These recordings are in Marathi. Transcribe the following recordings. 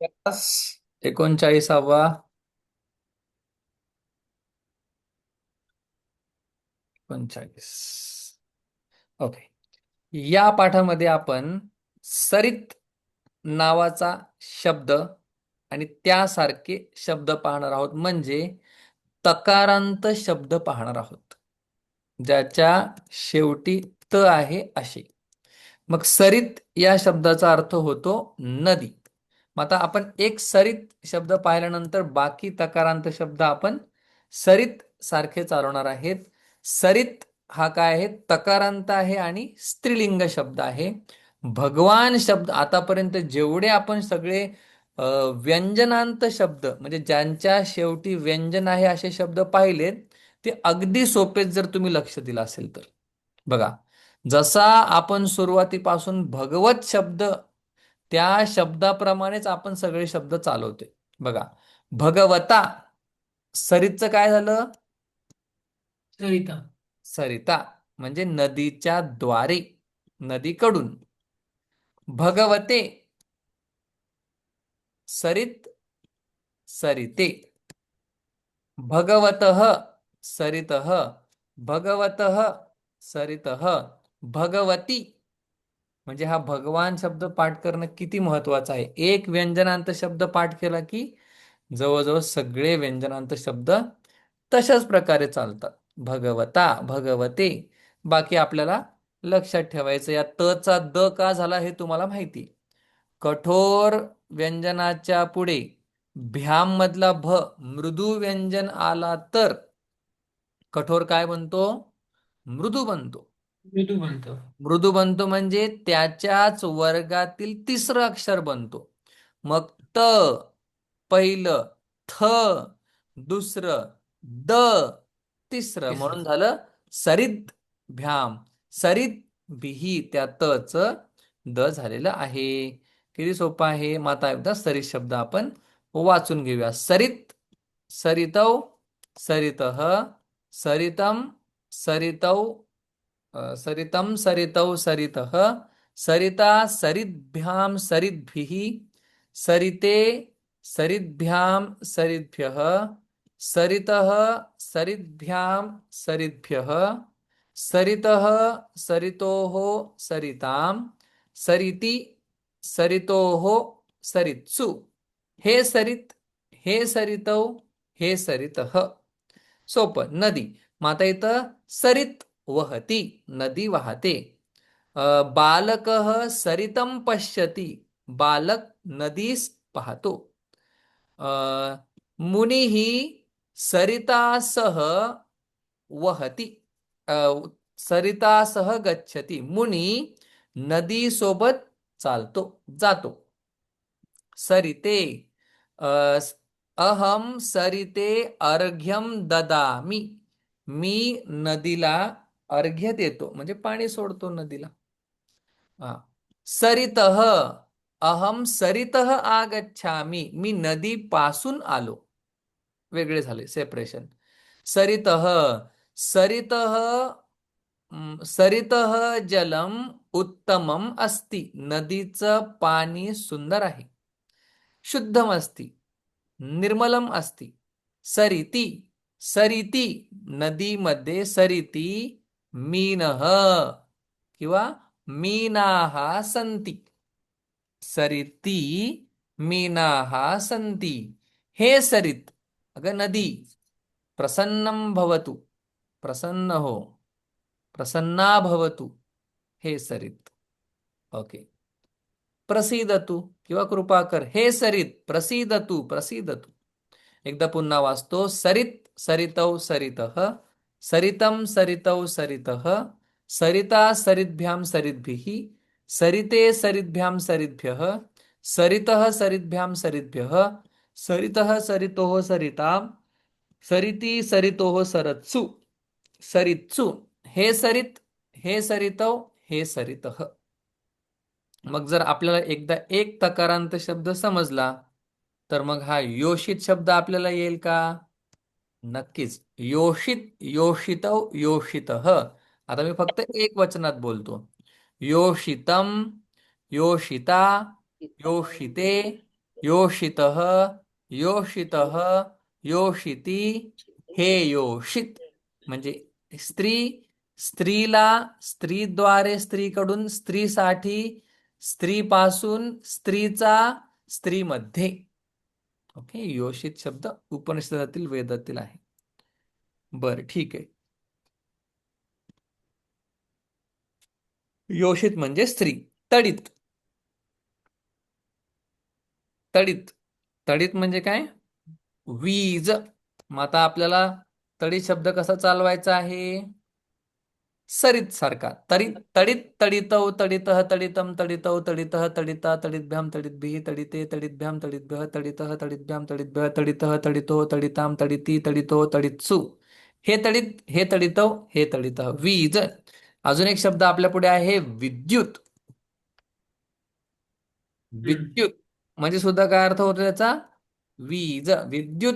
तास 39वा. 39. ओके. या पाठामध्ये आपण सरित नावाचा शब्द आणि त्यासारखे शब्द पाहणार आहोत, म्हणजे तकारांत शब्द पाहणार आहोत ज्याच्या शेवटी त आहे असे. मग सरित या शब्दाचा अर्थ होतो नदी. मग आता आपण एक सरित शब्द पाहिल्यानंतर बाकी तकारांत शब्द आपण सरित सारखे चालवणार आहेत. सरित हा काय आहे? तकारांत आहे आणि स्त्रीलिंग शब्द आहे. भगवान शब्द आतापर्यंत जेवढे आपण सगळे व्यंजनांत शब्द म्हणजे ज्यांच्या शेवटी व्यंजन आहे असे शब्द पाहिलेत, ते अगदी सोपेच जर तुम्ही लक्ष दिलं असेल तर. बघा, जसा आपण सुरुवातीपासून भगवत शब्द त्या शब्दाप्रमाणेच आपण सगळे शब्द चालवतोय. बघा, भगवता सरितचं काय झालं? सरिता. सरिता म्हणजे नदीच्या द्वारे, नदीकडून. भगवते सरित, सरिते. भगवतः सरितः, भगवतः सरितः. भगवती म्हणजे हा भगवान शब्द पाठ करणं किती महत्वाचं आहे. एक व्यंजनांत शब्द पाठ केला की जवळजवळ सगळे व्यंजनांत शब्द तशाच प्रकारे चालतात. भगवता, भगवते. बाकी आपल्याला लक्षात ठेवायचं, या त चा द का झाला हे तुम्हाला माहिती. कठोर व्यंजनाच्या पुढे भ्याम मधला भ मृदू व्यंजन आला तर कठोर काय बनतो? मृदू बनतो. मृदू बनतो. मृदू बनतो म्हणजे त्याच्याच वर्गातील तिसरं अक्षर बनतो. मग त पहिलं, थ दुसरं, द तिसरं, म्हणून झालं सरित भ्याम. सरित बिही त्या त च द झालेलं आहे. किती सोपं आहे. मग आता एकदा सरित शब्द आपण वाचून घेऊया. सरित, सरितौ, सरितः, सरितम, सरितौ, सरितम, सरितौ, सरितः, सरिता, सरिद्भ्याम, सरिद्भिः, सरिते, सरिद्भ्याम, सरिद्भ्यः, सरितः, सरिद्भ्याम, सरिद्भ्यः, सरितः, सरितोः, सरितां, सरिति, सरितोः, सरित्सु. हे सरित, हे सरितौ, हे सरितः. सोपं. नदी. मग आता इथं सरित वहती, नदी वाहते. बालकः सरितं पश्यति, बालक नदीस पाहतो. मुनिः सरितासह वहती, अ, सरितासह गच्छति, मुनी नदी सोबत चालतो, जातो. सरिते, अ, अहम सरिते अर्घ्यम ददामी, मी नदीला अर्घ्य देतो म्हणजे पाणी सोडतो नदीला. हा. सरितः, अहम सरितः आगच्छामी, मी नदी पासून आलो. वेगळे झाले, सेपरेशन. सरितः, सरितः, सरितः जलम उत्तमम अस्ति, नदीचं पाणी सुंदर आहे, शुद्धम अस्ति, निर्मलम अस्ति. सरिती, सरिती नदीमध्ये सरिती मीनः किंवा मीनाः सन्ति. सरिती मीनाः सन्ति. हे सरित, अगं नदी, प्रसन्नं भवतु, प्रसन्न हो, प्रसन्ना भवतु. हे सरित. ओके. प्रसीदतु किंवा कृपा कर, हे सरित प्रसीदतु, प्रसीदतु. एकदा पुन्हा वाचतो. सरित, सरितौ, सरितः, सरितं, सरितौ, सरितः, सरिता, सरिद्भ्यां, सरिद्भिः, सरिते, सरिद्भ्यां, सरिद्भ्यः, सरितः, सरिद्भ्यां, सरिद्भ्यः, सरितः, सरितोः, सरितां, सरिती, सरितोः, सरत्सु, सरित्सु. हे सरित, हे सरितौ, हे सरितः. मग जर आपल्याला एकदा एक तकारांत शब्द समजला तर मग हा योषित शब्द आपल्याला येईल का? नक्कीच. योषित, योषितौ, योषितः. आता मी फक्त एक वचनात बोलतो. योषितम, योषिता, योषिते, योषितः, योषितः, योषिती, हे योषित. म्हणजे स्त्री, स्त्रीला, स्त्रीद्वारे, स्त्रीकडून, स्त्रीसाठी, स्त्रीपासून, स्त्रीचा, स्त्रीमध्ये. ओके, योषित शब्द उपनिषदातील, वेदातील आहे. बरं, ठीक आहे. योषित म्हणजे स्त्री. तडित, तडित, तडित म्हणजे काय? वीज. मग आता आपल्याला तडित शब्द कसा चालवायचा आहे? सरित सारखा. तडित, तडित, तडितौ, तडितः, तडितम, तडितौ, तडितः, तडिता, तडितभ्याम, तडितभिः, तडिते, तडितभ्याम, तडितभ्यः, तडितः, तडितभ्याम, तडितभ्यः, तडितः, तडितो, तडिताम, तडिती, तडितो, तडित्सु. हे तडित, हे तडितौ, हे तडितः. वीज. अजून एक शब्द आपल्या पुढे आहे विद्युत. विद्युत म्हणजे सुद्धा काय अर्थ होतो त्याचा? वीज. विद्युत,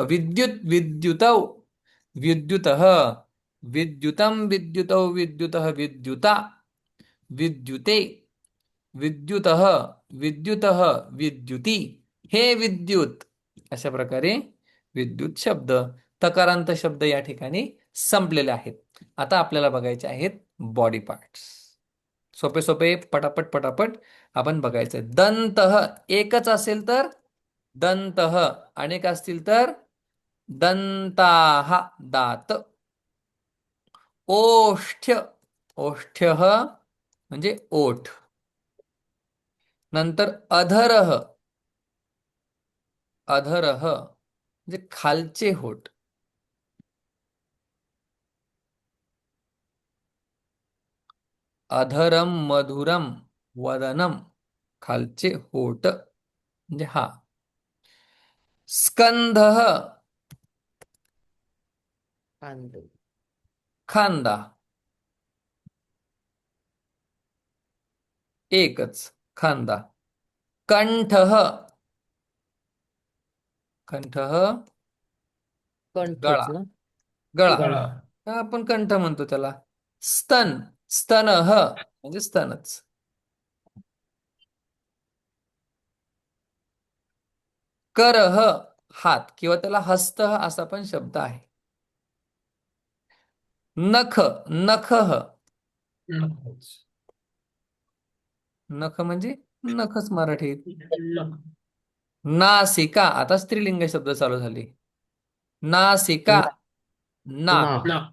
विद्युत, विद्युतौ, विद्युतः, विद्युतं, विद्युतौ, विद्युतः, विद्युता, विद्युते, विद्युतः, विद्युतः, विद्युती, हे विद्युत. अशा प्रकारे विद्युत शब्द, तकारांत शब्द या ठिकाणी संपलेले आहेत. आता आपल्याला बघायचे आहेत बॉडी पार्ट्स. सोपे सोपे, पटापट पटापट आपण बघायचं. दंतः एकच असेल तर दंतः, अनेक असतील तर दंताः, दात. ओष्ठ्य, ओष्ठ्यः म्हणजे ओठ. नंतर अधरः, अधरः म्हणजे खालचे होठ. अधरम मधुरम वदनम, खालचे होठ म्हणजे हा. स्कंधः, कांदे. खांदा. एकच, खांदा. कंठः, कंठः गळा, कंठच ना. गळा. गळा. आपण कंठ म्हणतो त्याला. स्तन, स्तनः म्हणजे स्तनच. करः हात किंवा त्याला हस्त असा पण शब्द आहे. नख, नखः, नखच. नख म्हणजे नखच मराठीत. नख. नासिका, आता स्त्रीलिंग शब्द चालू झाले. नासिका, नाक. नाक. नाक.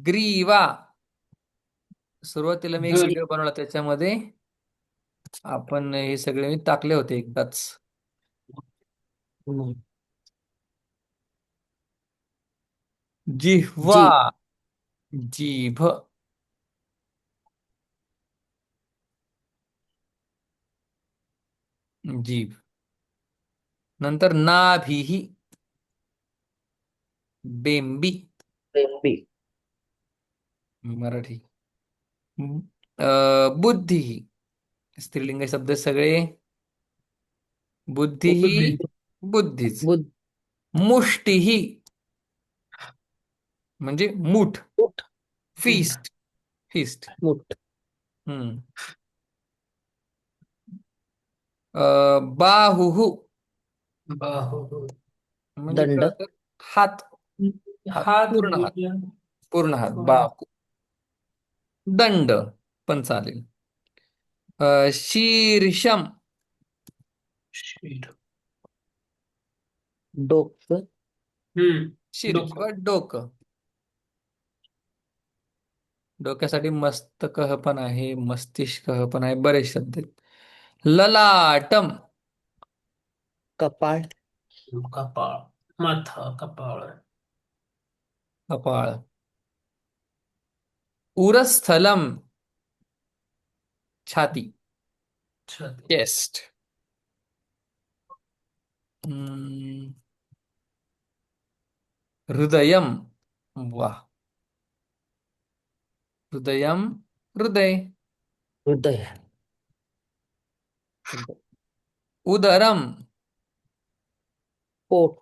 ग्रीवा, सुरुवातीला मी एक गरी. व्हिडिओ बनवला त्याच्यामध्ये आपण हे सगळे मी टाकले होते एकदाच. हम्म. जिह्वा, जीभ. जीभ. जीभ. नंतर नाभिः, बेंबी, बेंबी. मराठी. बुद्धी, स्त्रीलिंग शब्द सगळे. बुद्धी, बुद्धी. बुद्धीच. बुध. मुष्टिः म्हणजे मूठ, मुठ. Fist, fist. मुठ. हम्म. बाहुः बाहू. म्हणजे दंड. खरं तर हात, हात, हात. पूर्ण हात, पूर्ण हात. बाहू. दंड पण चालेल. शीर्षम, शीर. डोकं. शिर किंवा डोकं. डोकं. डोक्यासाठी मस्तकः पण आहे, मस्तिष्कः पण आहे, बरेच शब्द आहेत. ललाटम, कपाळ. कपाळ. माथा, कपाळ. कपाळ. उरस्थलम, छाती, छाती. चेस्ट. हृदयम, वाह, हृदयम, हृदय. हृदय. उदरम, पोट.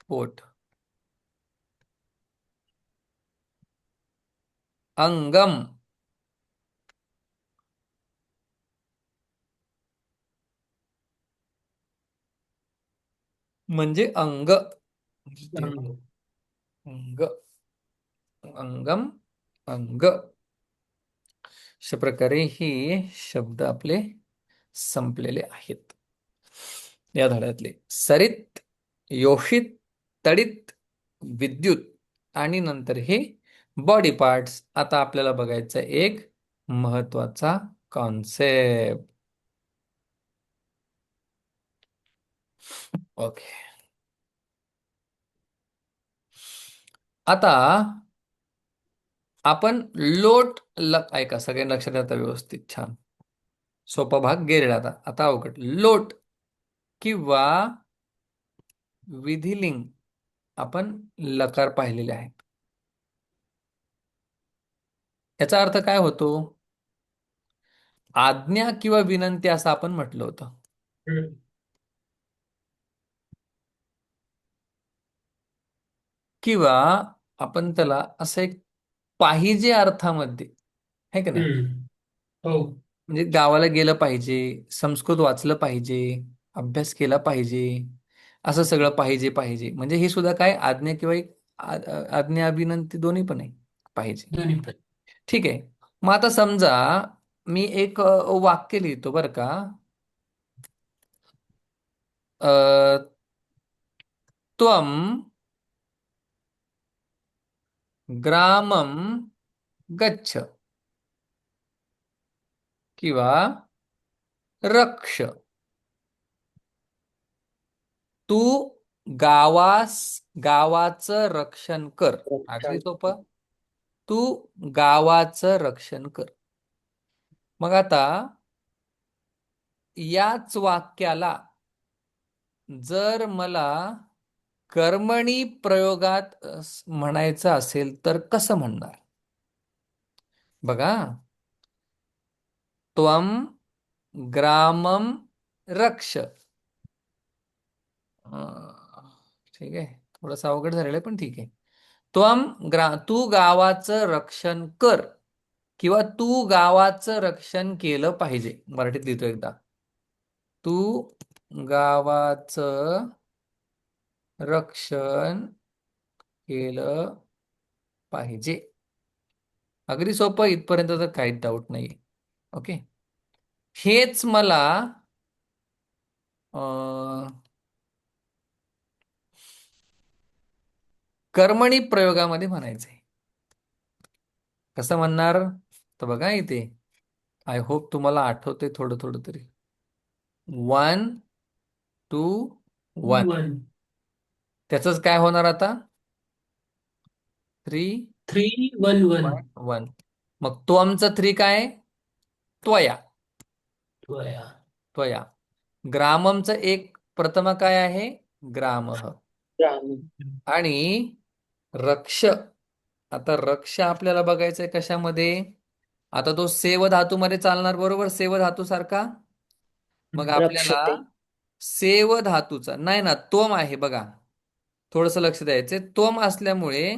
पोट. अंगम, म्हणजे अंग. अंग. अंग, अंगम, अंग. अशा प्रकारे हे शब्द आपले संपलेले आहेत या धड्यातले. सरित, योषित, तडित, विद्युत आणि नंतर हे बॉडी पार्ट्स. आता आपल्याला बघायचा एक महत्वाचा कॉन्सेप्ट. ओके. आता आपण ऐका सगळ्यांनी लक्षात येतं व्यवस्थित. छान. सोपा भाग गेलेला. आता अवघड. लोट किंवा विधिलिंग आपण लकार पाहिलेले आहेत. याचा अर्थ काय होतो? आज्ञा किंवा विनंती असं आपण म्हटलं होतं. हम्म. किंवा आपण त्याला असं एक पाहिजे अर्थामध्ये, है की नाही? हम्म. हो. म्हणजे गावाला गेलं पाहिजे, संस्कृत वाचलं पाहिजे, अभ्यास केला पाहिजे, असं सगळं पाहिजे पाहिजे. म्हणजे हे सुद्धा काय आज्ञा किंवा एक आज्ञा विनंती दोन्ही पण आहे. पाहिजे. दोन्ही पण. ठीक आहे. मग आता समजा मी एक वाक्य लिहितो बरं का. अ, त्वम ग्रामम गच्छ किंवा रक्ष. तू गावाचं रक्षण कर. अगदी रक्षण. सोपं. तू गावाचं रक्षण कर. मग आता याच वाक्याला जर मला कर्मणी प्रयोगात म्हणायचं असेल तर कसं म्हणणार? बघा. त्वम ग्रामम रक्ष. ठीक आहे. थोडंसं अवघड झालेलं आहे पण ठीक आहे. तू गावाचं रक्षण कर किंवा तू गावाचं रक्षण केलं पाहिजे. मराठीत लिहितो एकदा. तू गावाचं रक्षण केलं पाहिजे. अगदी सोपं. इथपर्यंत तर काहीच डाऊट नाही. ओके. हेच मला कर्मणी प्रयोगामध्ये म्हणायचंय. कसं म्हणणार? तर बघा इथे. आय होप तुम्हाला आठवते थोडं थोडं तरी. 1 2 1. वन. त्याचंच काय होणार आता? 3 3 1 1. 1. मग तो आमचा 3 काय? त्वया. त्वया. त्वया. ग्राममचं एक प्रथमा काय आहे? ग्रामः. ग्राम. आणि रक्ष. आता रक्ष आपल्याला बघायचंय कशामध्ये? आता तो सेव धातूमध्ये चालणार, बरोबर? सेव धातू सारखा. मग आपल्याला रक्षते. सेव धातूचा नाही ना, तोम आहे बघा. थोडंसं लक्ष द्यायचंय. तोम असल्यामुळे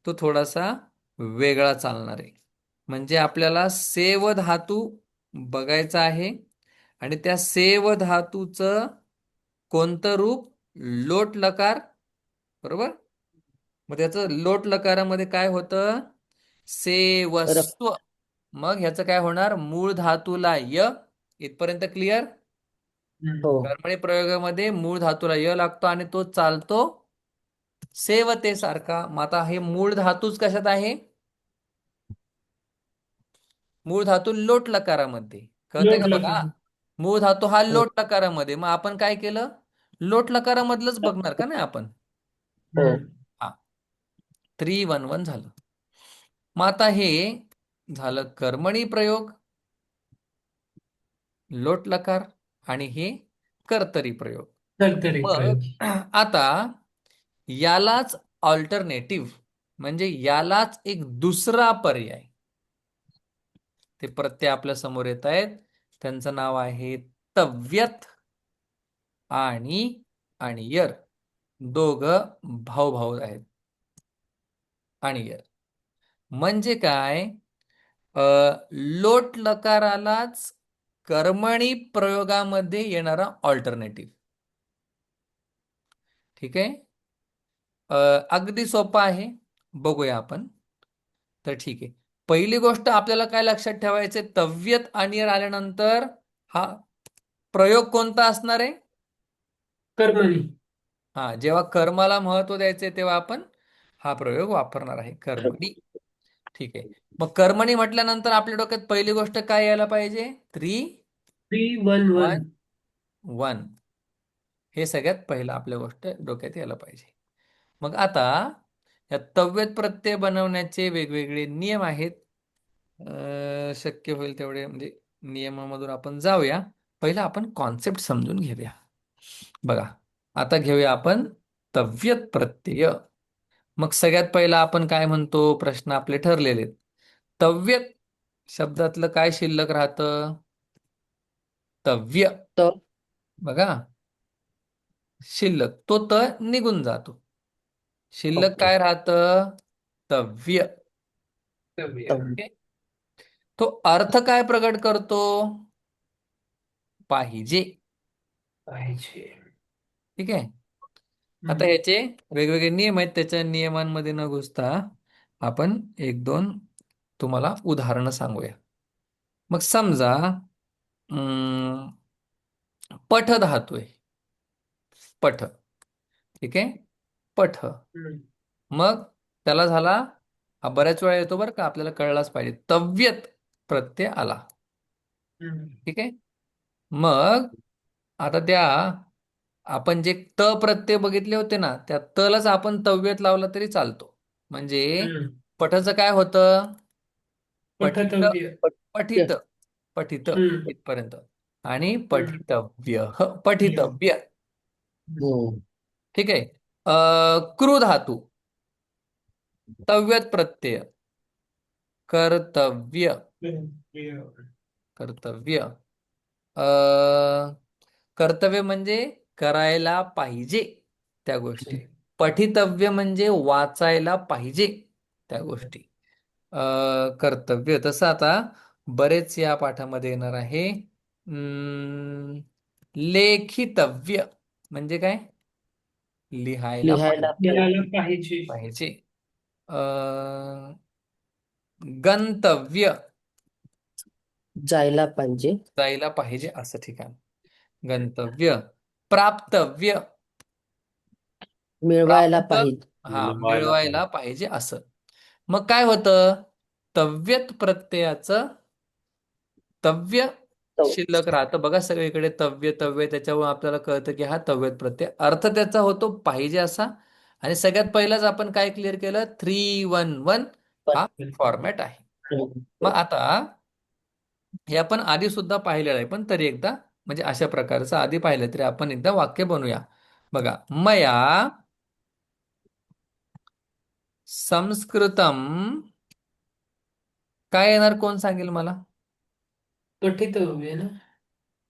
तो थोडासा वेगळा चालणार आहे. म्हणजे आपल्याला सेव धातू बघायचा आहे आणि त्या सेव धातूचं कोणतं रूप? लोट लकार. बरोबर. मग त्याचं लोट लकारामध्ये काय होतं? रक्त. सेवस्व. मग ह्याचं काय होणार? मूळ धातूला य. इथपर्यंत क्लिअर? हो. कर्मणी प्रयोगामध्ये मूळ धातूला य लागतो आणि तो चालतो सेवतेसारखा. मग आता हे मूळ धातूच कशात आहे? मूळ धातू लोट लकारामध्ये. कळतंय का? लोटलं का? बघा. मूळ धातू हा हो. लोट लकारामध्ये. मग आपण काय केलं? लोट लकारामधलंच बघणार का नाही आपण? हो. हम्म. हा. 3 1 1 झालं. मग आता हे झालं कर्मणी प्रयोग, लोट लकार, आणि हे कर्तरी प्रयोग. कर्तरी मग प्रयोग. आता यालाच ऑल्टरनेटिव्ह म्हणजे यालाच एक दुसरा पर्याय, ते प्रत्यय आपल्या समोर येत आहेत. त्यांचं नाव आहे तव्यत आणि अणियर. दोघं भाऊ भाऊ आहेत. अणियर म्हणजे काय? लोट लकारालाच कर्मणी प्रयोगामध्ये येणारा ऑल्टरनेटिव्ह. ठीक आहे. अगदी सोपं आहे, बघूया आपण. तर ठीक आहे. पहिली गोष्ट आपल्याला काय लक्षात ठेवायचे, तव्यत आणियर आल्यानंतर हा प्रयोग कोणता असणार आहे? कर्मणी. हा, जेव्हा कर्माला महत्व द्यायचे तेव्हा आपण हा प्रयोग वापरणार आहे, कर्मणी. ठीक आहे. मग कर्मणी म्हटल्यानंतर आपल्या डोक्यात पहिली गोष्ट काय यायला पाहिजे? 3, 3-1-1. 1, 1. हे सगळ्यात पहिलं आपल्या गोष्ट डोक्यात यायला पाहिजे. मग आता या तव्यत प्रत्यय बनवण्याचे वेगवेगळे नियम आहेत. शक्य होईल तेवढे म्हणजे नियमामधून आपण जाऊया. पहिला आपण कॉन्सेप्ट समजून घेऊया. बघा, आता घेऊया आपण तव्यत प्रत्यय. मग सगळ्यात पहिला आपण काय म्हणतो, प्रश्न आपले ठरलेले आहेत. तव्यत शब्दातलं काय शिल्लक राहतं? तव्य. त बघा, शिल्लक तो त निघून जातो. शिल्लक ओके. काय राहतं? तव्य. तव्य. ओके. तो अर्थ काय प्रकट करतो? पाहिजे. पाहिजे. ठीक आहे. आता हम्म. ह्याचे वेगवेगळे नियम आहेत. त्याच्या नियमांमध्ये न घुसता आपण एक दोन तुम्हाला उदाहरणं सांगूया. मग समजा अं, पठ धातू आहे. पठ. ठीक आहे. पठ. हम्म. मग त्याला झाला, हा बऱ्याच वेळा येतो बरं का, आपल्याला कळलाच पाहिजे, तव्यत प्रत्यय आला. हम्म. ठीक आहे. मग आता त्या आपण जे त प्रत्यय बघितले होते ना, त्या तलाच आपण तव्यत लावला तरी चालतो. म्हणजे हम्म. पठचं काय होतं? पठित. पठतव्य. पठित. पठित हम्म. इथपर्यंत. आणि हम्म. पठितव्य. व्य. पठितव्य. हम्म. ठीक आहे. क्रू धातू, तव्यत प्रत्यय, कर्तव्य. व्य. कर्तव्य. अ कर्तव्य म्हणजे करायला पाहिजे त्या गोष्टी. पठितव्य म्हणजे वाचायला पाहिजे त्या गोष्टी. कर्तव्य. तसं आता बरेच या पाठामध्ये येणार आहे. लेखितव्य म्हणजे काय? लिहायला लिहायला लिहायला पाहिजे. पाहिजे. पाहिजे. अ गंतव्य. जायला पाहिजे. जायला पाहिजे असं ठिकाण. गंतव्य. प्राप्तव्य. मिळवायला प्राप्त. पाहिजे. हा, मिळवायला मिळवायला पाहिजे. पाहिजे असं. मग काय होतं? तव्यत प्रत्ययाचं तव्य तो शिल्लक राहतं. बघा सगळीकडे तव्य तव्य, त्याच्यावर आपल्याला कळतं की हा तव्यत प्रत्यय. अर्थ त्याचा होतो पाहिजे असा. आणि सगळ्यात पहिलाच आपण काय क्लिअर केलं? 3-1-1 हा फॉर्मॅट आहे. मग आता हे आपण आधी सुद्धा पाहिलेलं आहे, पण तरी एकदा म्हणजे अशा प्रकारचं आधी पाहिलं तरी आपण एकदा वाक्य बनवूया. बघा, मया संस्कृतम. काय येणार, कोण सांगेल मला? पठितव्य ना.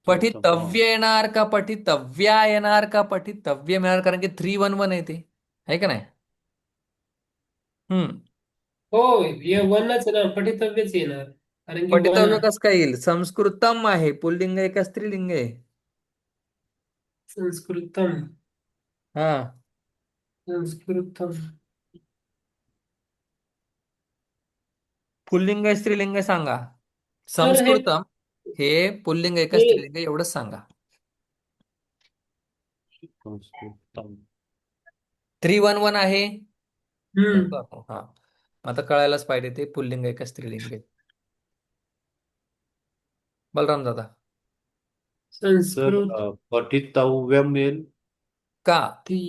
पठितव्य येणार का पठितव्या येणार का पठितव्य येणार? कारण की 3-1-1 आहे ते, आहे का नाही? हम्म. हो, हे वनच ना, पठितव्यच येणार. कारण की वन पठितव्य आहे. कसं काय येईल? संस्कृतम आहे, पुल्लिंग आहे का स्त्रीलिंग आहे? संस्कृतम. हा, संस्कृतम. पुल्लिंग आहे स्त्रीलिंग आहे सांगा. सर हे संस्कृतम हे पुल्लिंग आहे का हे स्त्रीलिंग आहे एवढंच सांगा. संस्कृतम. 3-1-1 आहे. हम्म. हा, आता कळायलाच पाहिजे ते पुल्लिंग आहे का स्त्रीलिंग आहे. बलराम दादा. तर संस्कृत. पठितव्यम येईल. का? ती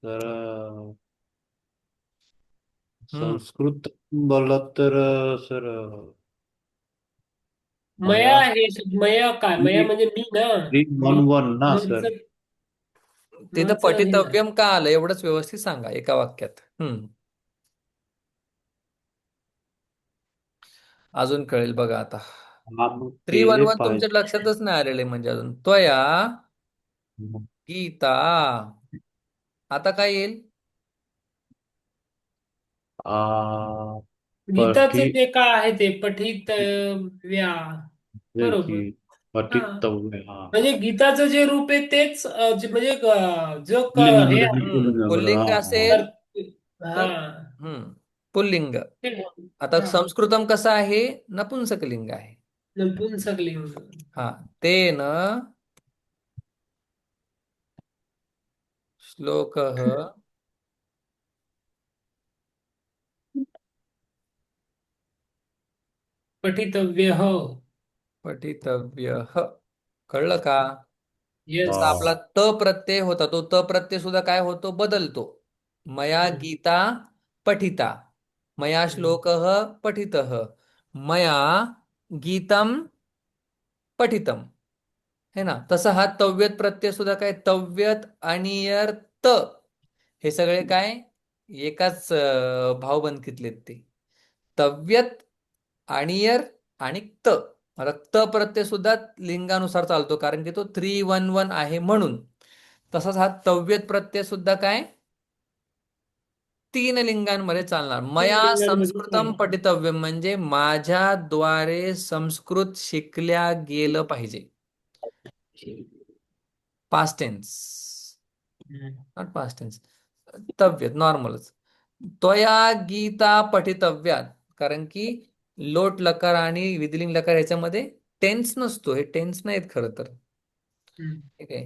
तर हम्म. संस्कृत बोललात तर सर मया मया हे मया काय, मया म्हणजे मी ना. 3-1-1 ना सर. मचं तिथं मचं हे ना. पठितव्यम का आलं एवढंच व्यवस्थित सांगा एका वाक्यात. अजून कळेल बघा आता. काम 3-1-1 केले तुमच्या पाहिजे. लक्षातच नाही आलेले म्हणजे अजून. त्वया गीता. आता काय येईल? आ गीताचं पठी ते काय आहे ते पठितव्या. की बरोबर. पठितव्य हा म्हणजे गीताचं जे रूप आहे तेच म्हणजे जो हे पुल्लिंगामध्ये आहे पुल्लिंग बरोबर पुल्लिंग हा असेल हा तर पुल्लिंग. ते आता हा संस्कृतम कसं आहे? नपुंसकलिंग आहे. नपुंसकलिंग. हा, तेन श्लोकः पठितव्यः. पठितव्यः. कळलं का? येस. जसा आपला त प्रत्यय होता, तो त प्रत्यय सुद्धा काय होतो? बदलतो. मया गीता पठिता, मया श्लोकः पठितः, मया गीतम पठितम. है ना? तसं हा तव्यत प्रत्यय सुद्धा काय? तव्यत आणि यर त, हे सगळे काय एकाच भावबंदकीतलेत ते. तव्यत आणियर आणि त. आता त प्रत्यय सुद्धा लिंगानुसार चालतो, कारण की तो 311 आहे म्हणून. तसाच हा तव्यत प्रत्यय सुद्धा काय? 3 लिंगांमध्ये चालणार. मया संस्कृतम पठितव्य म्हणजे माझ्याद्वारे संस्कृत शिकल्या गेलं पाहिजे. Past tense, not past tense. तव्यत नॉर्मलच. त्वया गीता पठितव्यात, कारण की लोट लकार आणि विधिलिंग लकार ह्याच्यामध्ये टेन्स नसतो. हे टेन्स नाहीत खरं तर. ठीक आहे.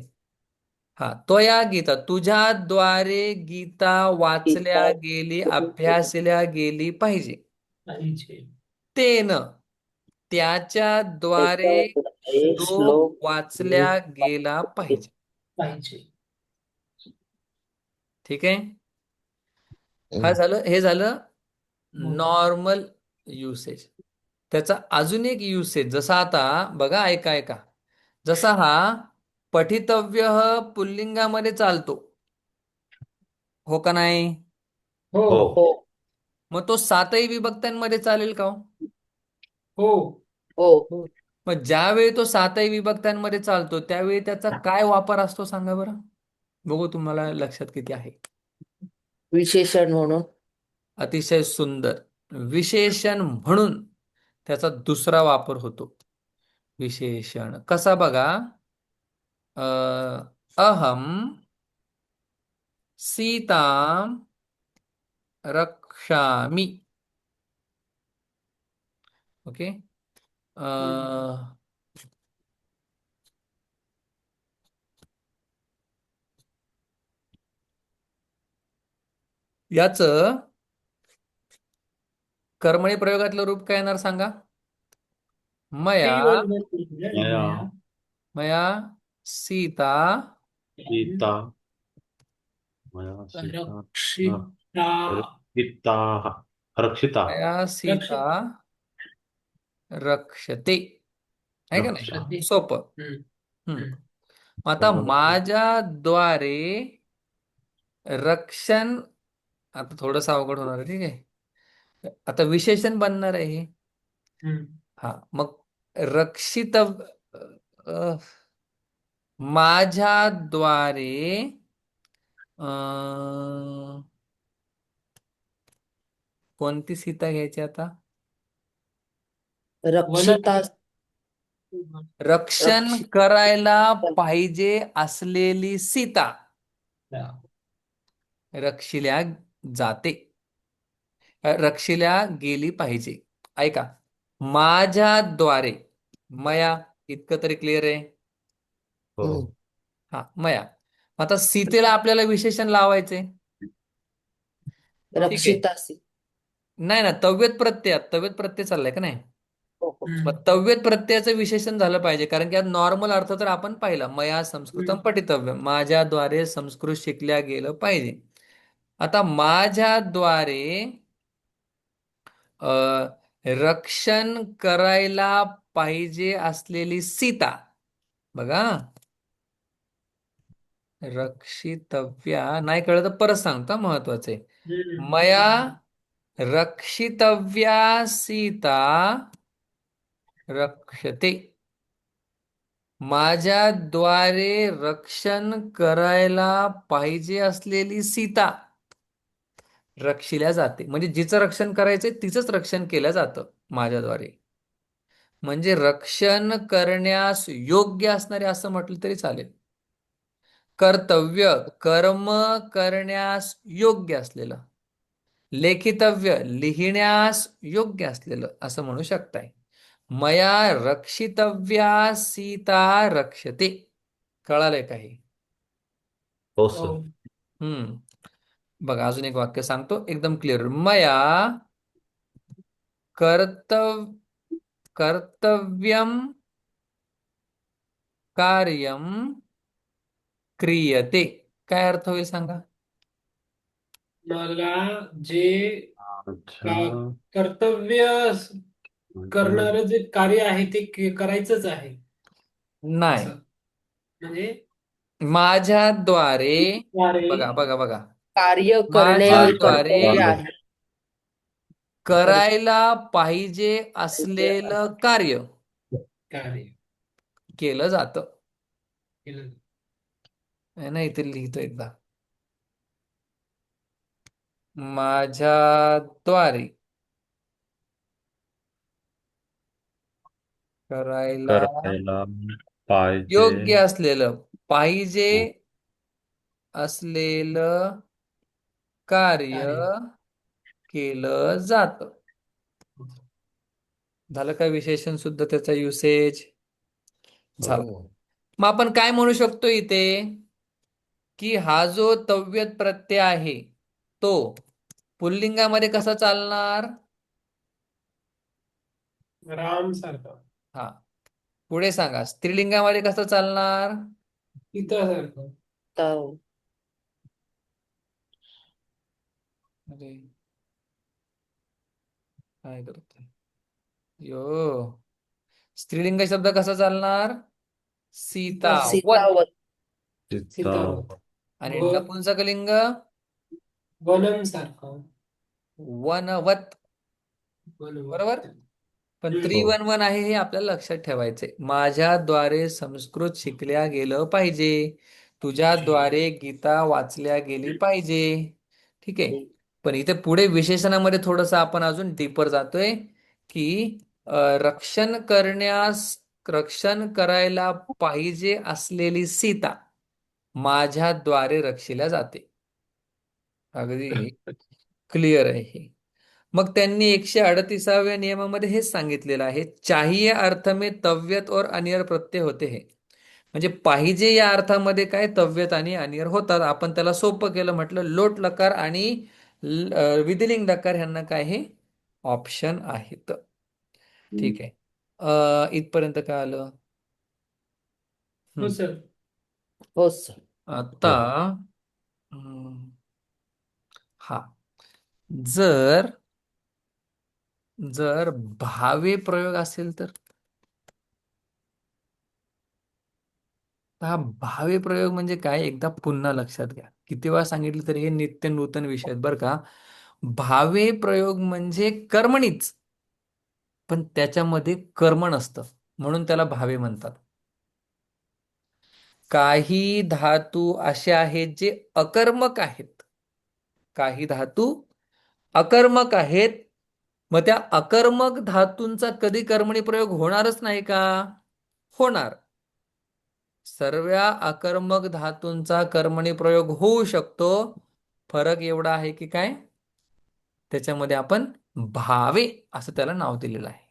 हा, त्वया गीता, तुझ्याद्वारे गीता वाचल्या गेली, अभ्यासल्या गेली पाहिजे. तेन, त्याच्याद्वारे श्लोक वाचल्या गेला पाहिजे. पाहिजे. ठीक आहे. हे झालं नॉर्मल युसेज. त्याचा अजून एक युसेज, जसा आता बघा, ऐका ऐका. जसा हा पठितव्य पुल्लिंगामध्ये चालतो, हो का नाही? हो हो मग तो 7ही विभक्त्यांमध्ये चालेल का हो? हो हो. मग ज्यावेळी तो 7ही विभक्त्यांमध्ये चालतो, त्यावेळी त्याचा काय वापर असतो सांगा बरं, बघू तुम्हाला लक्षात किती आहे. विशेषण म्हणून. अतिशय सुंदर. विशेषण म्हणून त्याचा दुसरा वापर होतो. विशेषण कसा बघा? अहम सीताम रक्षामि. ओके. याचं कर्मणी प्रयोगातलं रूप काय येणार सांगा? मया मया मया सीता सीता मया सीता रक्षिता. रक्षिता रक्षिता मया सीता रक्षते. आहे का नाही? रक्षते. सोपं. हम्म. आता माझ्याद्वारे रक्षण, आता थोडंसं अवघड होणार आहे. ठीक आहे. आता विशेषण बनणार आहे हे. हा, मग रक्षित माझ्याद्वारे कोणती सीता घ्यायची आता? रक्षिता. रक्षण करायला पाहिजे असलेली सीता रक्षिल्या जाते, रक्षिल्या गेली पाहिजे. ऐका, माझ्याद्वारे, मया, इतकं तरी क्लिअर आहे? हो हा, मया. आता सीतेला आपल्याला विशेषण लावायचे. ठीक आहे. रक्षिता. नाही ना, तव्यत प्रत्यय चाललाय का नाही? हो. मग तव्यत प्रत्ययाचं विशेषण झालं पाहिजे, कारण की नॉर्मल अर्थ तर आपण पाहिला, मया संस्कृतम पठितव्य, माझ्याद्वारे संस्कृत शिकल्या गेलं पाहिजे. आता माझ्याद्वारे रक्षण करायला पाहिजे असलेली सीता, बघा, रक्षितव्या नाही कळलं तर परत सांगता, महत्वाचं आहे. मया रक्षितव्या सीता रक्षते, माझ्याद्वारे रक्षण करायला पाहिजे असलेली सीता रक्षिल्या जाते. म्हणजे जिचं रक्षण करायचंय तिचंच रक्षण केलं जातं माझ्याद्वारे. म्हणजे रक्षण करण्यास योग्य असणारे असं म्हटलं तरी चालेल. कर्तव्य, कर्म करण्यास योग्य असलेलं. लेखितव्य, लिहिण्यास योग्य असलेलं असं म्हणू शकताय. मया रक्षितव्या सीता रक्षते. कळालंय काही? हो हो. सर. हम्म. बघा अजून एक वाक्य सांगतो एकदम क्लिअर. मया कर्तव कर्तव्यम कार्यम क्रियते. काय अर्थ होईल सांगा? मला जे अच्छा. का- कर्तव्य करणारं जे कार्य आहे ते करायचंच आहे नाही. असं. म्हणजे माझ्याद्वारे, द्वारे बघा बघा बघा, कार्य करणे हे माझ्याद्वारे कर्तव्य आहे. करायला पाहिजे असलेलं कार्य कार्य केलं जातं. केलं. है ना, इथे लिहितो एकदा. माझ्याद्वारे करायला करायला पाहिजे. योग्य असलेलं, पाहिजे असलेलं कार्य कार्य केलं जातं. झालं का विशेषण सुद्धा त्याचा युसेज झाला. हो. मग आपण काय म्हणू शकतो इथे, की हा जो तव्यत प्रत्यय आहे तो पुल्लिंगामध्ये कसा चालणार? राम सारखं, हा, पुढे सांगा. स्त्रीलिंगामध्ये कसं चालणार? सीता सारखं, तर अरे काय करतोय यो. स्त्रीलिंग शब्द कसा चालणार? सीतावत. सीतावत. सीता. सीतावत. आणि व नपुंसकलिंग वनम सारखं, वनवत. बरोबर. वनवत. पण हम्म. हो. 311 आहे हे आपल्याला लक्षात ठेवायचंय. माझ्याद्वारे संस्कृत शिकल्या गेलं पाहिजे. तुझ्याद्वारे गीता वाचल्या गेली पाहिजे. ठीक आहे. पण इथे पुढे विशेषणामध्ये थोडंसं आपण अजून डीपर जातोय, की रक्षण करायला पाहिजे असलेली सीता माझ्याद्वारे रक्षिल्या जाते. अगदी क्लिअर आहे हे. मग त्यांनी 138व्या नियमामध्ये हेच सांगितलेलं आहे. चाहिए अर्थ में तव्यत और अनियर प्रत्यय होते हे. म्हणजे पाहिजे या अर्थामध्ये काय तव्यत आणि अनियर होतात. आपण त्याला सोपं केलं, म्हटलं लोट लकार आणि विधिलिंग लकार ह्यांना काय हे ऑप्शन आहेत. ठीक आहे. इथपर्यंत काय आलं? हो हम्म. सर. हो सर. आता हा, जर जर भावे प्रयोग असेल तर हा भावे प्रयोग म्हणजे काय, एकदा पुन्हा लक्षात घ्या. किती वेळा सांगितलं तरी हे नित्य नूतन विषय आहेत बरं का. भावे प्रयोग म्हणजे कर्मणीच, पण त्याच्यामध्ये कर्म नसतं म्हणून त्याला भावे म्हणतात. काही धातू असे आहेत जे अकर्मक आहेत. काही धातू अकर्मक आहेत. मग त्या अकर्मक धातूंचा कधी कर्मणी प्रयोग होणारच नाही का? होणार. सर्व अकर्मक धातूंचा कर्मणी प्रयोग होऊ शकतो. फरक एवढा आहे की काय, त्याच्यामध्ये आपण भावे असं त्याला नाव दिलेलं आहे.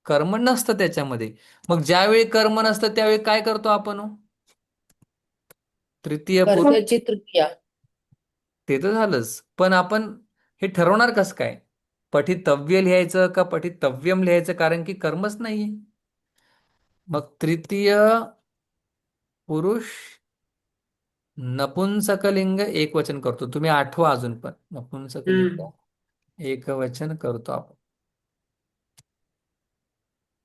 कर्म नसतं त्याच्यामध्ये. मग ज्यावेळी कर्म नसतं त्यावेळी काय करतो आपण? तृतीय पुरुष. कर्त्याची तृतीया. ते तर झालंच, पण आपण हे ठरवणार कसं काय? पठितव्य लिहायचं का पठितव्यम लिहायचं? कारण की कर्मच नाहीये. मग तृतीय पुरुष नपुंसकलिंग एक वचन करतो. तुम्ही आठवा अजून पण नपुंसकलिंग एक वचन करतो आपण.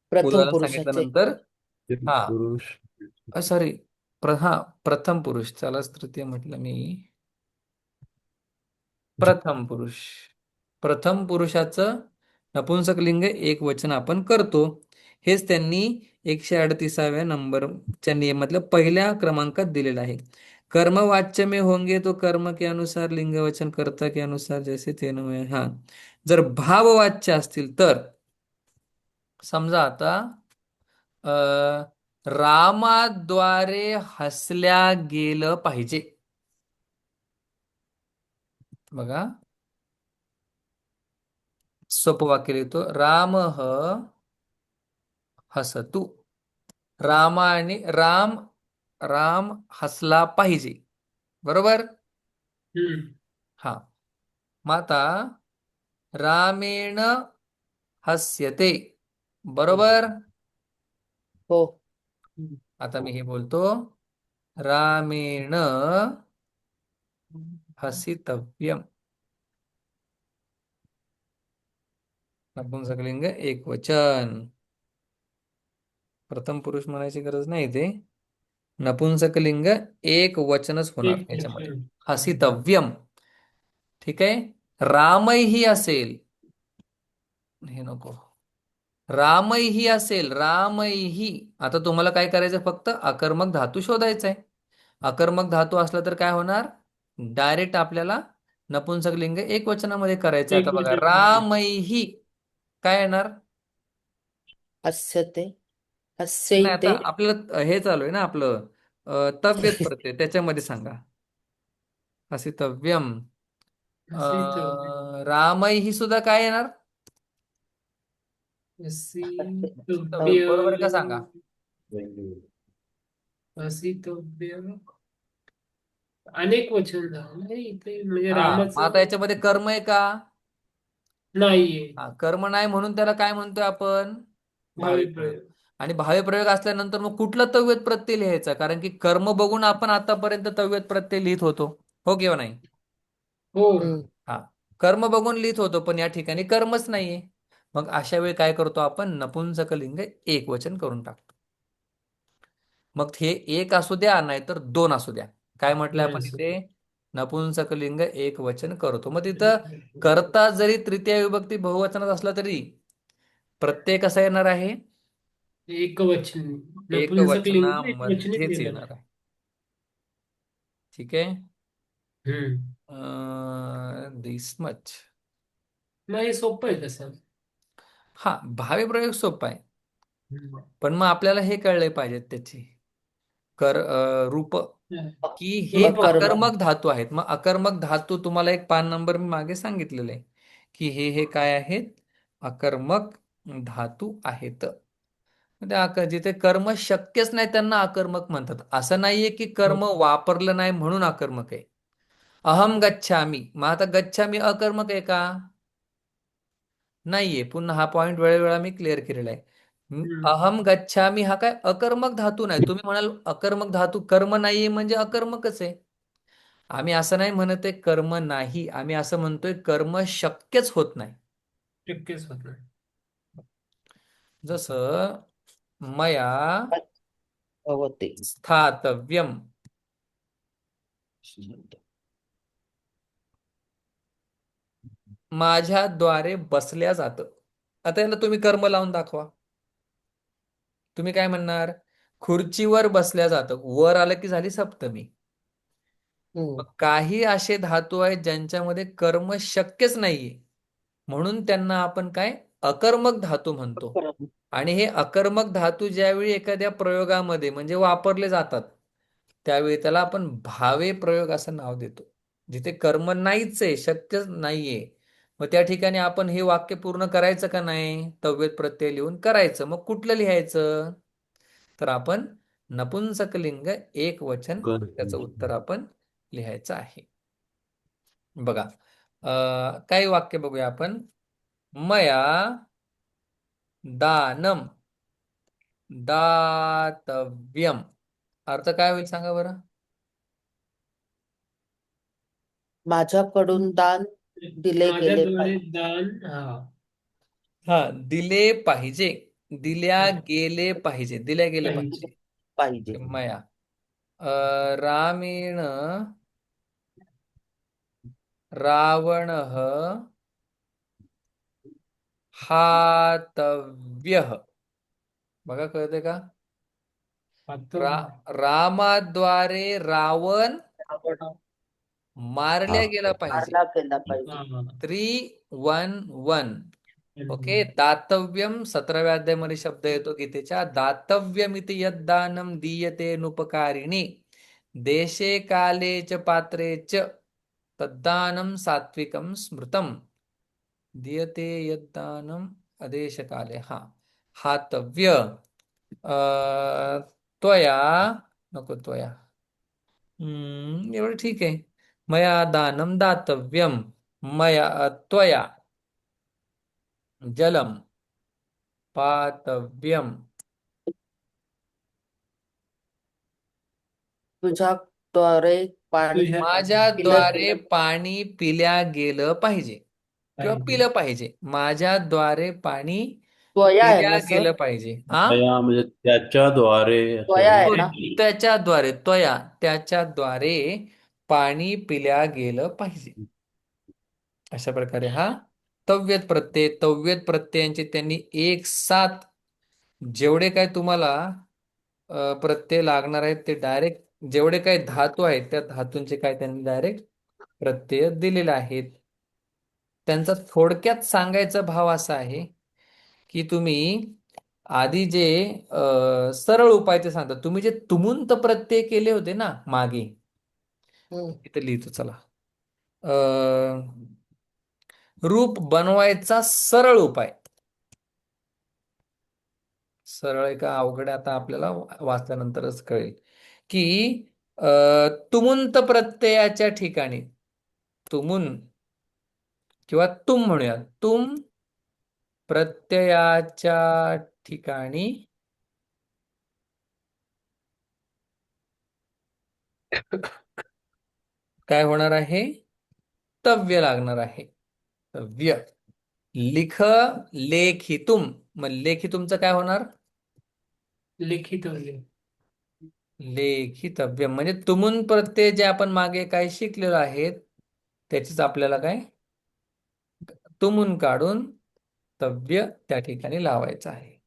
प्रथम उदाहरण पुरुषाचे. सांगितल्यानंतर. हा, पुरुष. सॉरी, प्रथम पुरुष. त्यालाच तृतीय म्हटलं मी. प्रथम पुरुष. प्रथम पुरुषाचं नपुंसकलिंग एक वचन आपण करतो. हेच त्यांनी 138व्या नंबरच्या नियमातल्या पहिल्या क्रमांकात दिलेलं आहे. कर्मवाच्य में होंगे तो कर्म के अनुसार लिंग वचन कर्ता के अनुसार जैसे तेन हुए. हा, जर भाववाच्य असतील तर समजा आता अ, रामाद्वारे हसल्या गेलं पाहिजे. बघा, सोपं वाक्य लिहितो. हसतु. रामाने राम राम हसला पाहिजे. बरोबर. हम्म. हा. मग आता रामेण हस्यते. बरोबर. हो. आता मी हे बोलतो. रामेण हसितव्यम. नपुंसकलिंग एकवचन. प्रथम पुरुष म्हणायची गरज नाही ते. नपुंसकलिंग एक वचनच होणार एक याच्यामध्ये. वचन. हसितव्यम. ठीक आहे. रामही असेल. हे नको. रामही असेल. रामही. आता तुम्हाला काय करायचं, फक्त अकर्मक धातू शोधायचा आहे. अकर्मक धातू असला तर काय होणार, डायरेक्ट आपल्याला नपुंसकलिंग एक वचनामध्ये करायचं. एक आता बघा, वचन मध्ये. रामही काय येणार. हस्यते नाही, आता हस्यैते आपलं हे चालू आहे ना आपलं तव्यत प्रत्यय, त्याच्यामध्ये सांगा. हसितव्यम. हसी तो रामही सुद्धा काय येणार. हसी बरोबर आहे का सांगा. हसी तो अनेक वचन झालं नाही इथे, म्हणजे हा, मग रामाचं आता याच्यामध्ये कर्म आहे का. नाहीये. हा, कर्म नाही म्हणून त्याला काय म्हणतोय आपण, भावी भावी प्रयोग. प्रयोग. आणि भावी प्रयोग असल्यानंतर मग कुठला तव्यत प्रत्यय लिहायचा, कारण की कर्म बघून आपण आतापर्यंत तव्यत प्रत्यय लिहित होतो. हो किंवा नाही. हो. हम्म. हा, कर्म बघून लिहित होतो, पण या ठिकाणी कर्मच नाहीये. मग अशा वेळी काय करतो आपण, नपुंसकलिंग एक वचन करून टाकतो. मग हे एक असू द्या नाहीतर दोन असू द्या. काय म्हटलंय नाही आपण असं. इथे, नपुंसकलिंग एक वचन करतो. मग तिथं करता जरी तृतीय विभक्ती बहुवचनात असला तरी प्रत्यय कसा येणार आहे, एक वचन. एक नपुंसक लिंग एक वचनीच वचनामध्येच येणार येणार आहे. आहे. ठीक आहे. हम्म. दिस मच. नाही, सोपं आहे तसं. हा, भावी प्रयोग सोपा आहे. हम्म. पण मग आपल्याला हे कळले पाहिजेत त्याची रूप, की हे रूप. अकर्मक अकर्मक धातू आहेत. मग अकर्मक धातू तुम्हाला एक पान नंबर मी मागे सांगितलेलं आहे, की हे काय आहेत, अकर्मक धातू आहेत. जिथे कर्म शक्यच नाही त्यांना अकर्मक म्हणतात. असं नाहीये की कर्म वापरलं नाही म्हणून अकर्मक आहे. अहम गच्छामी, मग आता गच्छामी अकर्मक आहे का, नाहीये. पुन्हा हा पॉइंट वेळोवेळा मी क्लिअर केलेला आहे. हम्म. अहम गच्छामी हा काय अकर्मक धातू नाही. तुम्ही म्हणाल अकर्मक धातू कर्म नाहीये म्हणजे अकर्मकच आहे. आम्ही असं नाही म्हणत आहे कर्म नाही, आम्ही असं म्हणतोय कर्म शक्यच होत नाही. शक्यच होत नाही. जसं मया भवते स्थातव्यम. माझ्याद्वारे बसल्या जातं. आता याला तुम्ही कर्म लावून दाखवा. तुम्ही काय म्हणणार, खुर्चीवर बसल्या जातं. वर आलं की झाली सप्तमी. हम्म. मग काही असे धातू आहेत ज्यांच्यामध्ये कर्म शक्यच नाहीये, म्हणून त्यांना आपण काय अकर्मक धातू म्हणतो. आणि हे अकर्मक धातू ज्यावेळी एखाद्या प्रयोगामध्ये म्हणजे वापरले जातात, त्यावेळी त्याला आपण भावे प्रयोग असं नाव देतो. जिथे कर्म नाहीच आहे, शक्यच नाहीये, मग त्या ठिकाणी आपण हे वाक्य पूर्ण करायचं का नाही, तव्यत प्रत्यय लिहून करायचं. मग कुठलं लिहायचं, तर आपण नपुंसकलिंग एक वचन, त्याचं उत्तर आपण लिहायचं आहे. बघा, काही वाक्य बघूया आपण. मया दानम दातव्यम. अर्थ काय होईल सांगा बरं. माझ्याकडून दान दिले गेले माझ्याद्वारे पाहिजे. दान. हा. हा, दिले पाहिजे, दिल्या गेले पाहिजे, दिल्या गेले पाहिजे. पाहिजे. पाहिजे. मया रामेण रावणः हातव्यः. बघा, कळते का. आता रामाद्वारे रावण मारल्या गेला पाहिजे. मारला गेला पाहिजे. हा. 3-1-1. ओके. दातव्यम 17व्या अध्यायामध्ये शब्द येतो गीतेच्या. दातव्यमिति यद्दानं दीयते नुपकारिणी देशे काले च पात्रे च तद्दानं सात्विकं स्मृतम. दीयते यद्दानम अदेशकाले. हा हातव्य त्वया नको त्वया. एवढं ठीक आहे. मया दानं दातव्यम मया त्वया जलम पातव्यम. तुझ्याद्वारे पाणी तुझ्या पिलं माझ्याद्वारे पाणी पिल्या गेलं पाहिजे किंवा पिलं पाहिजे. माझ्याद्वारे पाणी त्वया आहे पिल्या ना सर? गेलं पाहिजे. हा या म्हणजे त्याच्याद्वारे असं त्वया आहे हो, ना? त्याच्याद्वारे त्वया त्याच्याद्वारे पाणी पिल्या गेलं पाहिजे. अशा प्रकारे हा तव्यत प्रत्ययांचे त्यांनी एक साथ जेवढे काय तुम्हाला प्रत्यय लागणार आहेत ते डायरेक्ट जेवढे काही धातू आहेत त्या धातूंचे काय त्यांनी डायरेक्ट प्रत्यय दिलेले आहेत. त्यांचा थोडक्यात सांगायचा भाव असा आहे की तुम्ही आधी जे सरळ उपाय ते सांगतात. तुम्ही जे तुमुंत प्रत्यय केले होते ना मागे, हम्म. इथे लिहितो चला. रूप बनवायचा सरळ उपाय. सरळ आहे का अवघड आहे आता आपल्याला वाचल्यानंतरच कळेल की तुमुंत प्रत्ययाच्या ठिकाणी तुमुन किंवा तुम म्हणूया. तुम प्रत्ययाच्या ठिकाणी काय होणार आहे? तव्य लागणार आहे. तव्य. लिख लेखितुम. मग लेखितुमचं काय होणार? लिखित लेखितव्य म्हणजे तुमुन प्रत्यय जे आपण मागे काय शिकलेलो आहेत त्याचीच आपल्याला काय तुमुन काढून तव्य त्या ठिकाणी लावायचं आहे.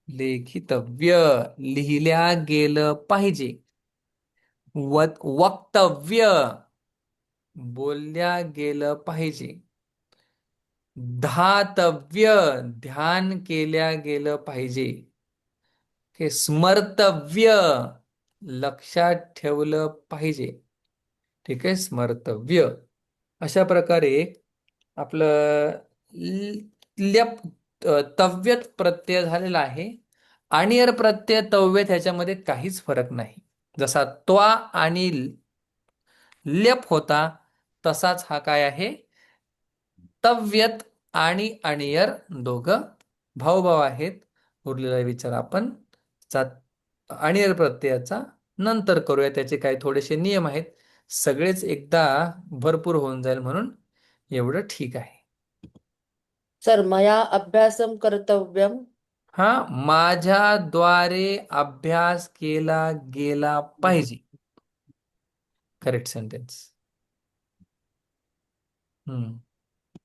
लेखितव्य लिहिल्या गेलं पाहिजे. वक्तव्य बोलल्या गेलं पाहिजे. धातव्य ध्यान केल्या गेलं पाहिजे. हे स्मर्तव्य लक्षात ठेवलं पाहिजे. ठीक आहे. स्मर्तव्य अशा प्रकारे आपलं ल्यप तव्यत प्रत्यय झालेला आहे. अणियर प्रत्यय तव्यत ह्याच्यामध्ये काहीच फरक नाही. जसा त्वा आणि ल्यप होता तसाच हा काय आहे? तव्यत आणि अणियर दोघं भाऊभाव आहेत. उरलेला विचार आपण अणियर प्रत्ययाचा नंतर करूया. त्याचे काही थोडेसे नियम आहेत. सगळेच एकदा भरपूर होऊन जाईल म्हणून एवढं ठीक आहे. सर मया अभ्यासम कर्तव्यम. हा माझ्याद्वारे अभ्यास केला गेला पाहिजे. Correct sentence.